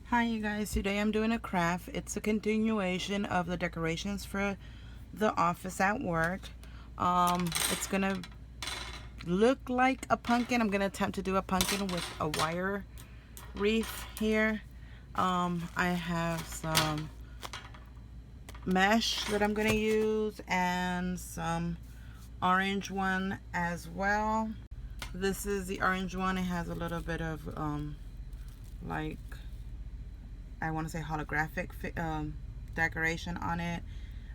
Hi you guys, today I'm doing a craft. It's a continuation of the decorations for the office at work. It's gonna look like a pumpkin. I'm gonna attempt to do a pumpkin with a wire wreath here. I have some mesh that I'm gonna use and some orange one as well. This is the orange one. It has a little bit of like, I want to say holographic decoration on it.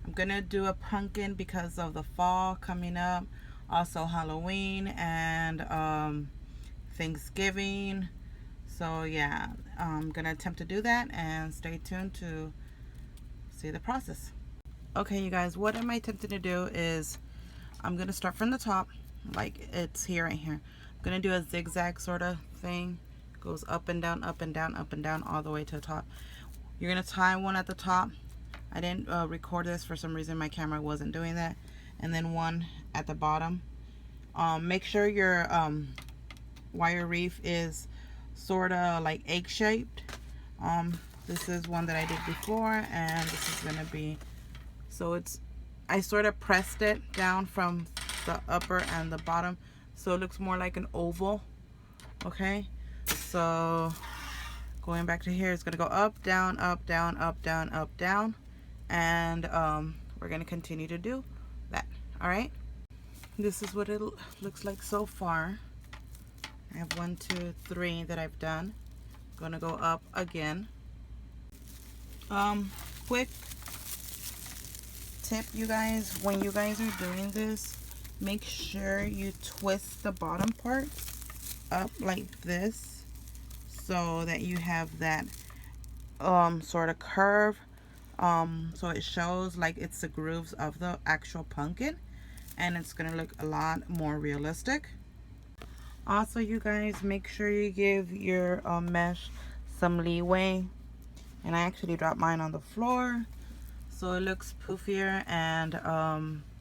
I'm gonna do a pumpkin because of the fall coming up, also Halloween and Thanksgiving. So yeah, I'm gonna attempt to do that and stay tuned to see the process. Okay you guys, what am I attempting to do is I'm gonna start from the top like it's here, right here. I'm gonna do a zigzag sort of thing. Goes up and down, up and down, up and down, all the way to the top. You're gonna tie one at the top. I didn't record this for some reason. My camera wasn't doing that. And then one at the bottom. Make sure your wire wreath is sort of like egg shaped. This is one that I did before, and this is gonna be, so it's, I sort of pressed it down from the upper and the bottom so it looks more like an oval. Okay, so going back to here, it's gonna go up, down, up, down, up, down, up, down, and we're gonna continue to do that. All right, this is what it looks like so far. I have 1, 2, 3 that I've done. Gonna go up again. Quick tip, you guys, when you guys are doing this, make sure you twist the bottom part up like this so that you have that sort of curve, so it shows like it's the grooves of the actual pumpkin, and it's gonna look a lot more realistic. Also you guys, make sure you give your mesh some leeway, and I actually dropped mine on the floor so it looks poofier, and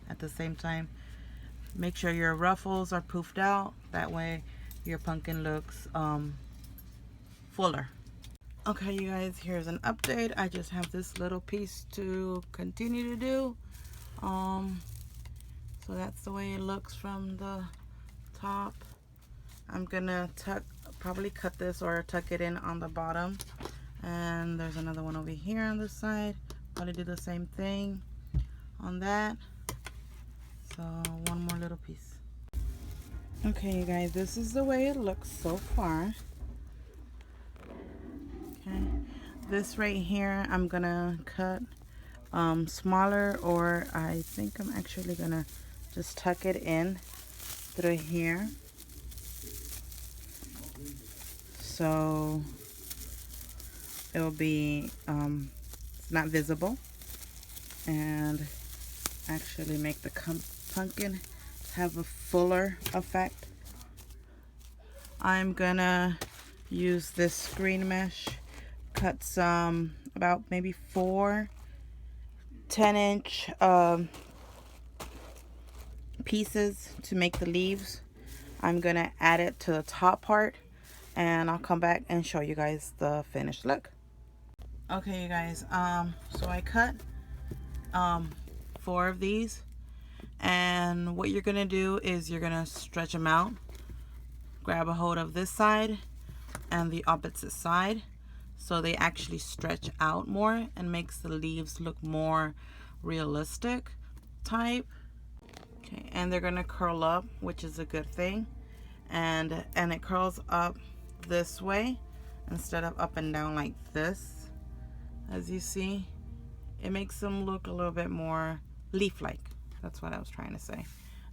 at the same time make sure your ruffles are poofed out, that way your pumpkin looks fuller. Okay you guys, here's an update. I just have this little piece to continue to do. So that's the way it looks from the top. I'm gonna probably cut this or tuck it in on the bottom, and there's another one over here on this side. Probably do the same thing on that. So one more little piece. Okay you guys, this is the way it looks so far. Okay, this right here I'm gonna cut smaller, or I think I'm actually gonna just tuck it in through here so it'll be not visible, and actually make the pumpkin have a fuller effect. I'm gonna use this green mesh, cut some about maybe 4 10-inch pieces to make the leaves. I'm gonna add it to the top part, and I'll come back and show you guys the finished look. Okay you guys, so I cut 4 of these, and what you're gonna do is you're gonna stretch them out. Grab a hold of this side and the opposite side so they actually stretch out more and makes the leaves look more realistic type. Okay, and they're gonna curl up, which is a good thing, and it curls up this way instead of up and down like this. As you see, it makes them look a little bit more leaf-like. That's what I was trying to say.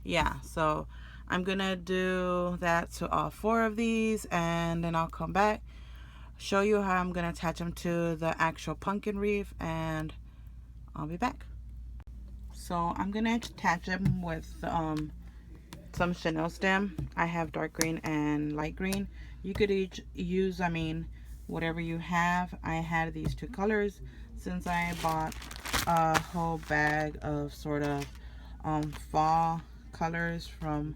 Yeah, so I'm gonna do that to all 4 of these, and then I'll come back, show you how I'm gonna attach them to the actual pumpkin wreath, and I'll be back. So I'm gonna attach them with some chenille stem. I have dark green and light green. You could each use, I mean, whatever you have. I had these 2 colors since I bought a whole bag of sort of fall colors from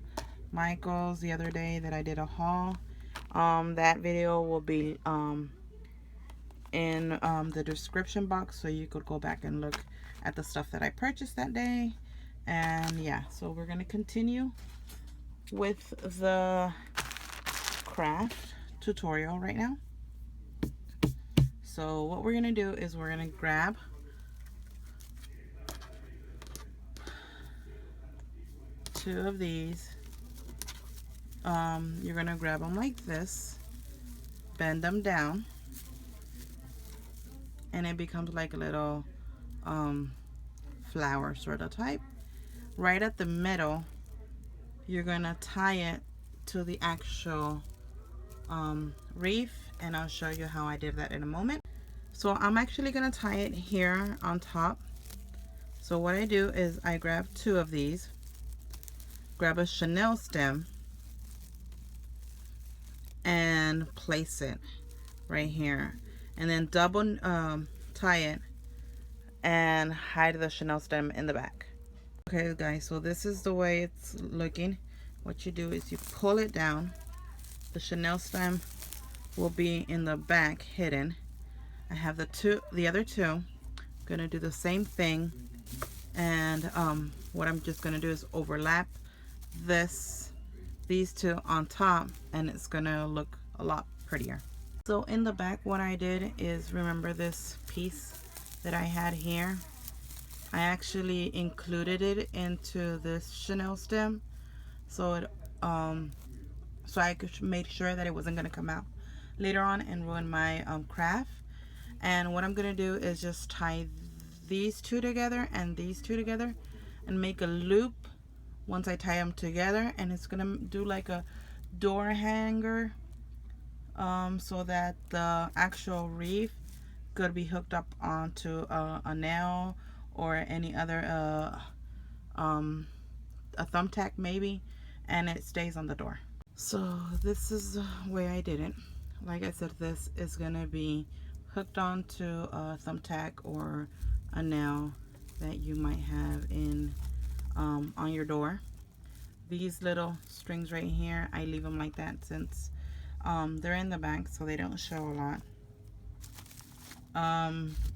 Michael's the other day that I did a haul. That video will be in the description box, so you could go back and look at the stuff that I purchased that day. And yeah, so we're gonna continue with the craft tutorial right now. So what we're gonna do is we're gonna grab two of these. You're gonna grab them like this, bend them down, and it becomes like a little flower sort of type. Right at the middle, you're gonna tie it to the actual wreath, and I'll show you how I did that in a moment. So I'm actually gonna tie it here on top. So what I do is I grab two of these, grab a chenille stem, and place it right here, and then double tie it and hide the chenille stem in the back. Okay guys, so this is the way it's looking. What you do is you pull it down. The chenille stem will be in the back hidden. I have the other two. I'm gonna do the same thing, and what I'm just gonna do is overlap these two on top, and it's gonna look a lot prettier. So in the back, what I did is, remember this piece that I had here? I actually included it into this chenille stem, so it so I could make sure that it wasn't gonna come out later on and ruin my craft. And what I'm gonna do is just tie these two together and these two together and make a loop once I tie them together, and it's gonna do like a door hanger, so that the actual wreath could be hooked up onto a nail or any other a thumbtack maybe, and it stays on the door. So this is the way I did it. Like I said, this is gonna be hooked onto a thumbtack or a nail that you might have in on your door. These little strings right here, I leave them like that since they're in the back, so they don't show a lot.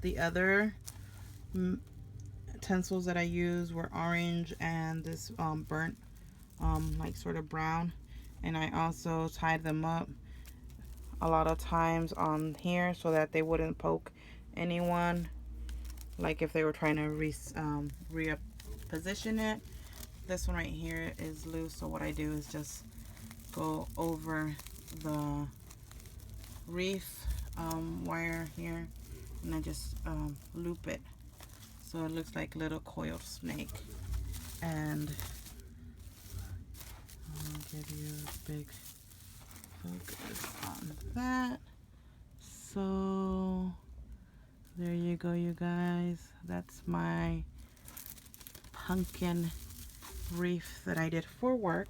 The other utensils that I used were orange and this burnt like sort of brown, and I also tied them up a lot of times on here so that they wouldn't poke anyone, like if they were trying to reposition it. This one right here is loose, so what I do is just go over the wreath wire here, and I just loop it so it looks like a little coiled snake. And I'll give you a big focus on that. So there you go, you guys. That's my pumpkin wreath that I did for work.